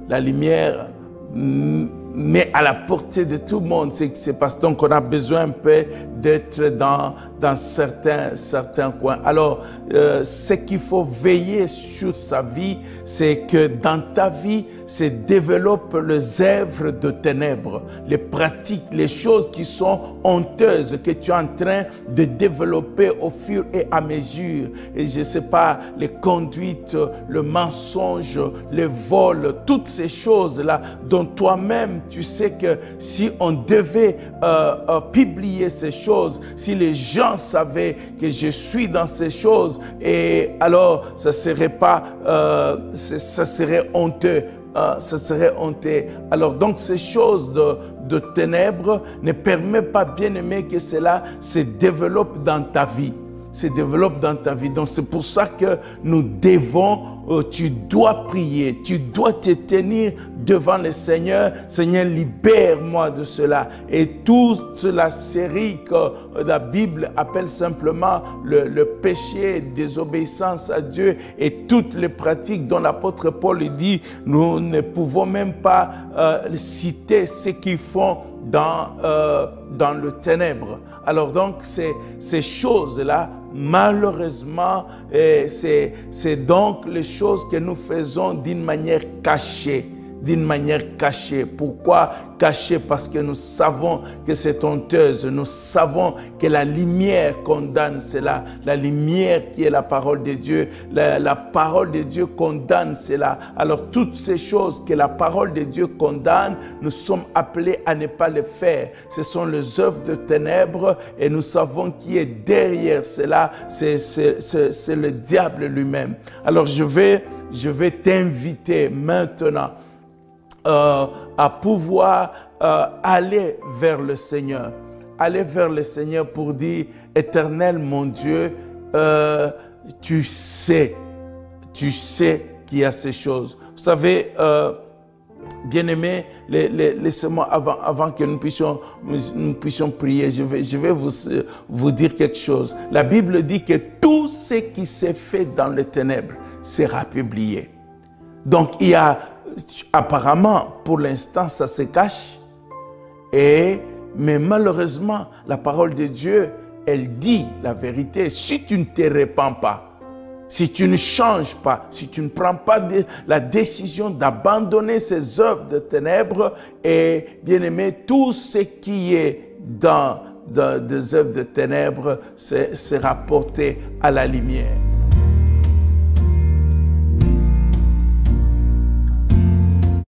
la lumière mais à la portée de tout le monde. C'est parce qu'on a besoin un peu d'être dans certains coins. Alors, ce qu'il faut veiller sur sa vie, c'est que dans ta vie, se développe les œuvres de ténèbres, les pratiques, les choses qui sont honteuses que tu es en train de développer au fur et à mesure. Et je ne sais pas, les conduites, le mensonge, les vols, toutes ces choses-là dont toi-même tu sais que si on devait publier ces choses, si les gens savaient que je suis dans ces choses, et alors ça serait pas, ça serait honteux. Ça serait honteux. Alors donc ces choses de ténèbres ne permettent pas, bien aimé, que cela se développe dans ta vie. Se développe dans ta vie. Donc c'est pour ça que nous devons, tu dois prier, tu dois te tenir devant le Seigneur. Seigneur, libère-moi de cela. Et toute la série que la Bible appelle simplement le péché, désobéissance à Dieu et toutes les pratiques dont l'apôtre Paul dit, nous ne pouvons même pas citer ce qu'ils font dans le ténèbre. Alors donc, ces choses-là, malheureusement, c'est donc les choses que nous faisons d'une manière cachée. D'une manière cachée. Pourquoi cachée? Parce que nous savons que c'est honteuse. Nous savons que la lumière condamne cela. La lumière qui est la parole de Dieu. La parole de Dieu condamne cela. Alors toutes ces choses que la parole de Dieu condamne, nous sommes appelés à ne pas les faire. Ce sont les œuvres de ténèbres et nous savons qui est derrière cela. C'est le diable lui-même. Alors je vais t'inviter maintenant à pouvoir aller vers le Seigneur. Aller vers le Seigneur pour dire, Éternel mon Dieu, tu sais qu'il y a ces choses. Vous savez, bien-aimés, laissez-moi avant que nous puissions prier, je vais vous dire quelque chose. La Bible dit que tout ce qui s'est fait dans les ténèbres sera publié. Donc il y a apparemment, pour l'instant, ça se cache. Mais malheureusement, la parole de Dieu, elle dit la vérité. Si tu ne te répands pas, si tu ne changes pas, si tu ne prends pas la décision d'abandonner ces œuvres de ténèbres, et bien aimé, tout ce qui est dans des œuvres de ténèbres sera porté à la lumière.